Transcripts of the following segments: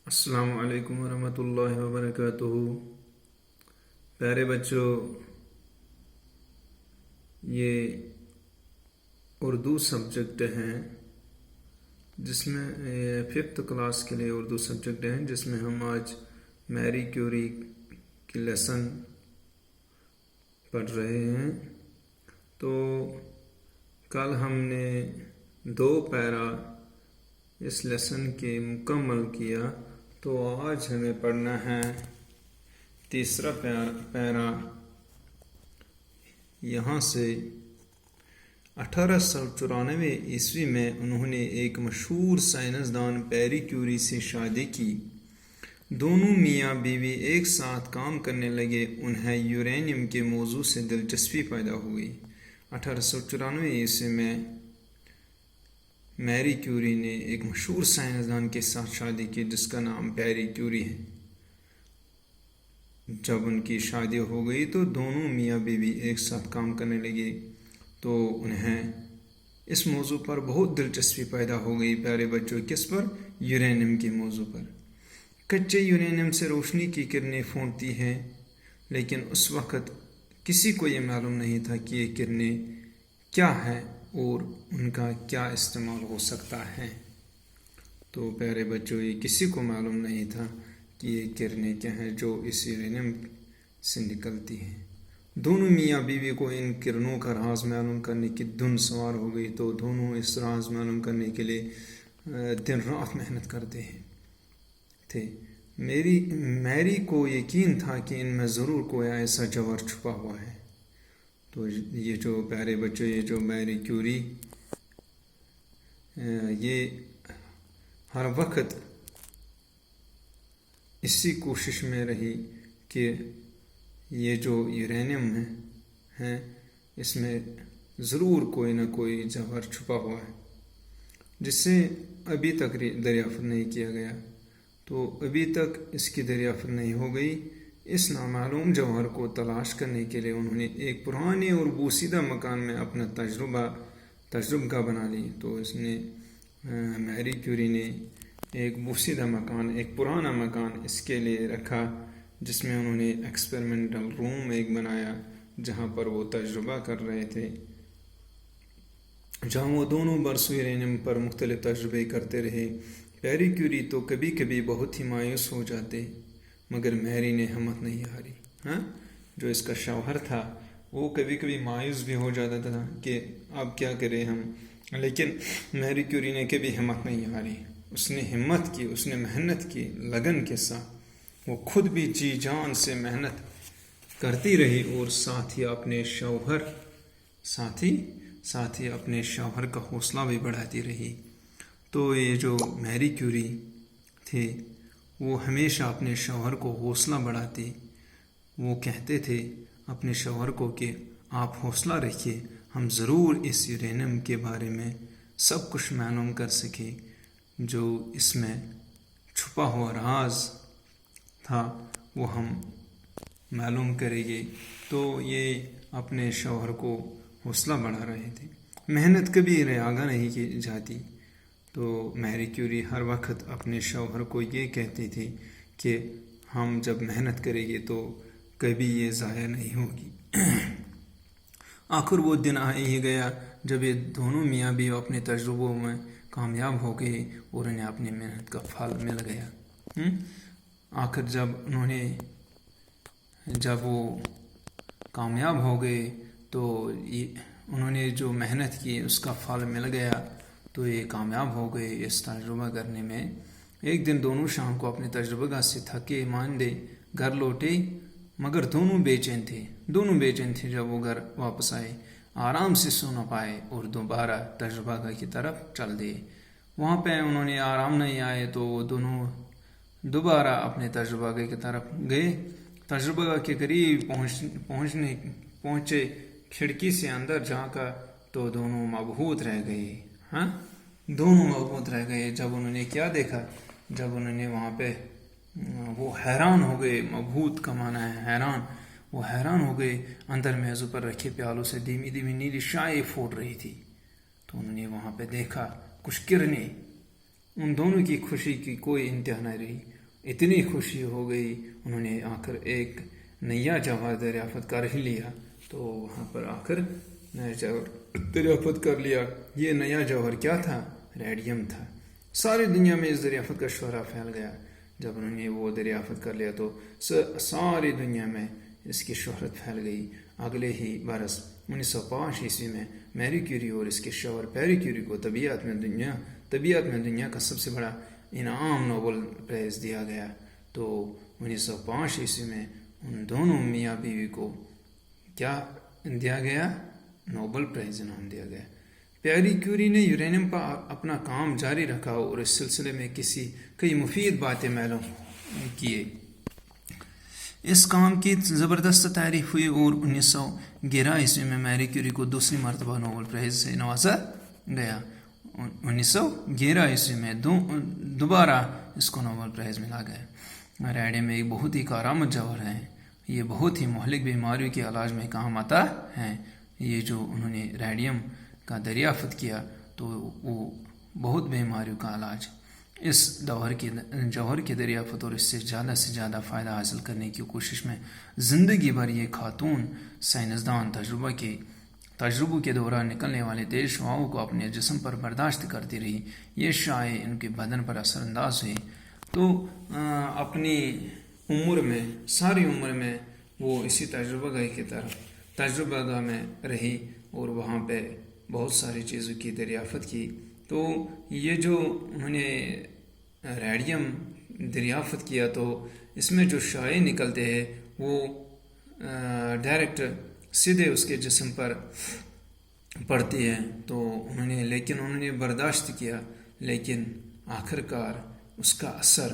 السلام علیکم ورحمۃ اللہ وبرکاتہ۔ پیارے بچوں، یہ اردو سبجیکٹ ہیں جس میں 5th کلاس کے لیے اردو سبجیکٹ ہیں جس میں ہم آج میری کیوری کی لیسن پڑھ رہے ہیں۔ تو کل ہم نے 2 پیرا اس لیسن کے مکمل کیا، تو آج ہمیں پڑھنا ہے 3 پیرا۔ یہاں سے 1894 عیسوی میں انہوں نے ایک مشہور سائنسدان پیری کیوری سے شادی کی۔ دونوں میاں بیوی ایک ساتھ کام کرنے لگے۔ انہیں یورینیم کے موضوع سے دلچسپی پیدا ہوئی۔ 1894 عیسوی میں میری کیوری نے ایک مشہور سائنسدان کے ساتھ شادی کی جس کا نام پیری کیوری ہے۔ جب ان کی شادی ہو گئی تو دونوں میاں بیوی ایک ساتھ کام کرنے لگے، تو انہیں اس موضوع پر بہت دلچسپی پیدا ہو گئی۔ پیارے بچوں، کس پر؟ یورینیم کے موضوع پر۔ کچے یورینیم سے روشنی کی کرنیں پھوٹتی ہیں، لیکن اس وقت کسی کو یہ معلوم نہیں تھا کہ یہ کرنیں کیا ہیں اور ان کا کیا استعمال ہو سکتا ہے۔ تو پیارے بچوں، یہ کسی کو معلوم نہیں تھا کہ یہ کرنیں کیا ہیں جو اس یورینیم سے نکلتی ہیں۔ دونوں میاں بیوی کو ان کرنوں کا راز معلوم کرنے کی دھن سوار ہو گئی، تو دونوں اس راز معلوم کرنے کے لیے دن رات محنت کرتے تھے۔ میری کو یقین تھا کہ ان میں ضرور کوئی ایسا جوہر چھپا ہوا ہے۔ تو یہ جو پیارے بچوں، یہ جو میری کیوری یہ ہر وقت اسی کوشش میں رہی کہ یہ جو یورینیم ہے اس میں ضرور کوئی نہ کوئی جوہر چھپا ہوا ہے، جس سے ابھی تک دریافت نہیں کیا گیا۔ تو ابھی تک اس کی دریافت نہیں ہو گئی۔ اس نامعلوم جوہر کو تلاش کرنے کے لیے انہوں نے ایک پرانے اور بوسیدہ مکان میں اپنا تجربہ بنا لی۔ تو اس نے میری کیوری نے ایک بوسیدہ مکان، ایک پرانا مکان اس کے لیے رکھا، جس میں انہوں نے ایکسپیریمنٹل روم ایک بنایا جہاں پر وہ تجربہ کر رہے تھے، جہاں وہ دونوں برسوں یورینیم پر مختلف تجربے کرتے رہے۔ پیری کیوری تو کبھی کبھی بہت ہی مایوس ہو جاتے، مگر میری نے ہمت نہیں ہاری۔ جو اس کا شوہر تھا وہ کبھی کبھی مایوس بھی ہو جاتا تھا کہ اب کیا کریں ہم، لیکن میری کیوری نے کبھی ہمت نہیں ہاری۔ اس نے ہمت کی، اس نے محنت کی لگن کے ساتھ۔ وہ خود بھی جی جان سے محنت کرتی رہی اور ساتھ ہی اپنے شوہر کا حوصلہ بھی بڑھاتی رہی۔ تو یہ جو میری کیوری تھے وہ ہمیشہ اپنے شوہر کو حوصلہ بڑھاتی۔ وہ کہتے تھے اپنے شوہر کو کہ آپ حوصلہ رکھیے، ہم ضرور اس یورینیم کے بارے میں سب کچھ معلوم کر سکیں جو اس میں چھپا ہوا راز تھا وہ ہم معلوم کریں گے۔ تو یہ اپنے شوہر کو حوصلہ بڑھا رہے تھے۔ محنت کبھی رعایا نہیں کی جاتی، تو میری کیوری ہر وقت اپنے شوہر کو یہ کہتی تھی کہ ہم جب محنت کریں گے تو کبھی یہ ضائع نہیں ہوگی۔ آخر وہ دن آ ہی گیا جب یہ دونوں میاں بیوی اپنے تجربوں میں کامیاب ہو گئے اور انہیں اپنی محنت کا پھل مل گیا۔ آخر جب وہ کامیاب ہو گئے تو انہوں نے جو محنت کی اس کا پھل مل گیا، تو یہ کامیاب ہو گئے اس تجربہ کرنے میں۔ ایک دن دونوں شام کو اپنے تجربہ گاہ سے تھکے ماندے گھر لوٹے، مگر دونوں بے چین تھے۔ جب وہ گھر واپس آئے، آرام سے سو نہ پائے اور دوبارہ تجربہ گاہ کی طرف چل دیے۔ وہاں پہ انہوں نے آرام نہیں آئے تو وہ دونوں دوبارہ اپنے تجربہ گاہ کی طرف گئے۔ تجربہ گاہ کے قریب پہنچے، کھڑکی سے اندر جھانکا تو دونوں مبہوت رہ گئے۔ جب انہوں نے کیا دیکھا، جب انہوں نے وہاں پہ وہ حیران ہو گئے۔ مبہوت کا معنی ہے حیران۔ وہ حیران ہو گئے۔ اندر میزوں پر رکھے پیالوں سے دھیمی دھیمی نیلی شعاعیں پھوٹ رہی تھی۔ تو انہوں نے وہاں پہ دیکھا کچھ کرنیں۔ ان دونوں کی خوشی کی کوئی انتہا نہ رہی۔ اتنی خوشی ہو گئی، انہوں نے آخر ایک نیا جوہر دریافت کر ہی لیا. تو وہاں پر آخر نیا جوہر دریافت کر لیا. یہ نیا جوہر کیا تھا؟ ریڈیم تھا. ساری دنیا میں اس دریافت کا شہرہ پھیل گیا. جب انہوں نے وہ دریافت کر لیا تو ساری دنیا میں اس کی شہرت پھیل گئی. اگلے ہی برس 1905 عیسوی میں میری کیوری اور اس کے شوہر پیری کیوری کو طبیعت میں دنیا کا سب سے بڑا انعام نوبل پرائز دیا گیا. تو 1905 عیسوی میں ان دونوں میاں بیوی کو کیا دیا گیا؟ نوبل پرائز انعام دیا گیا. پیری کیوری نے یورینیم پر اپنا کام جاری رکھا اور اس سلسلے میں کئی مفید باتیں معلوم کیے. اس کام کی زبردست تعریف ہوئی اور 1911 عیسوی میں میری کیوری کو دوسری مرتبہ نوبل پرائز سے نوازا گیا. 1911 عیسوی میں دوبارہ اس کو نوبل پرائز ملا گیا. ریڈیم ایک بہت ہی کارآمد جوہر ہے. یہ بہت ہی مہلک بیماریوں کے علاج میں کام آتا ہے. یہ جو انہوں نے ریڈیم کا دریافت کیا تو وہ بہت بیماریوں کا علاج. اس جوہر کی دریافت اور اس سے زیادہ فائدہ حاصل کرنے کی کوشش میں زندگی بھر یہ خاتون سائنسدان تجربوں کے دوران نکلنے والے تیز شعاعوں کو اپنے جسم پر برداشت کرتی رہی. یہ شعاعیں ان کے بدن پر اثر انداز ہوئی تو اپنی ساری عمر میں وہ اسی تجربہ گاہ میں رہی اور وہاں پہ بہت ساری چیزوں کی دریافت کی. تو یہ جو انہوں نے ریڈیم دریافت کیا تو اس میں جو شعاعیں نکلتے ہیں وہ ڈائریکٹ سیدھے اس کے جسم پر پڑتی ہیں. تو انہوں نے برداشت کیا، لیکن آخرکار اس کا اثر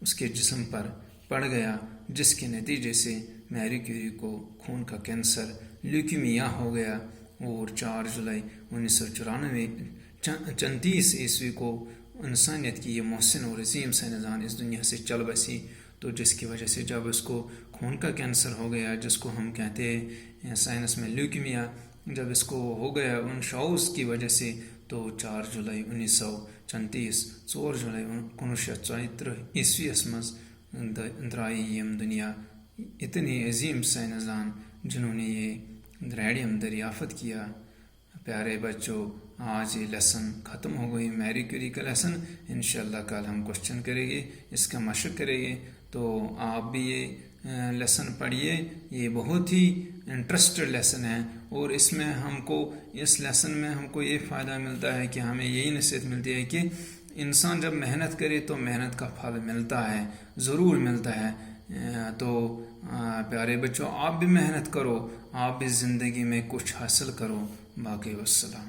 اس کے جسم پر پڑ گیا، جس کے نتیجے سے میری کیوری کو خون کا کینسر لیوکیمیا ہو گیا. اور 4 جولائی 1934 عیسوی کو انسانیت کی یہ محسن اور عظیم سائنسدان اس دنیا سے چل بسی. تو جس کی وجہ سے جب اس کو خون کا کینسر ہو گیا، جس کو ہم کہتے ہیں سائنس میں لیوکیمیا، جب اس کو ہو گیا ان شعوز کی وجہ سے، تو 4 جولائی 1934 4 جولائی 1934 عیسوی اسمز درائی یم دنیا اتنی عظیم سائنسدان جنہوں نے یہ ریڈیم دریافت کیا. پیارے بچوں، آج یہ لیسن ختم ہو گئی، میری کیوری کا لیسن. انشاءاللہ کل ہم کوشچن کریں گے، اس کا مشق کریں گے. تو آپ بھی یہ لیسن پڑھیے. یہ بہت ہی انٹرسٹڈ لیسن ہے اور اس لیسن میں ہم کو یہ فائدہ ملتا ہے کہ ہمیں یہی نصیحت ملتی ہے کہ انسان جب محنت کرے تو محنت کا پھل ملتا ہے، ضرور ملتا ہے. تو پیارے بچوں، آپ بھی محنت کرو، آپ بھی زندگی میں کچھ حاصل کرو. باقی والسلام.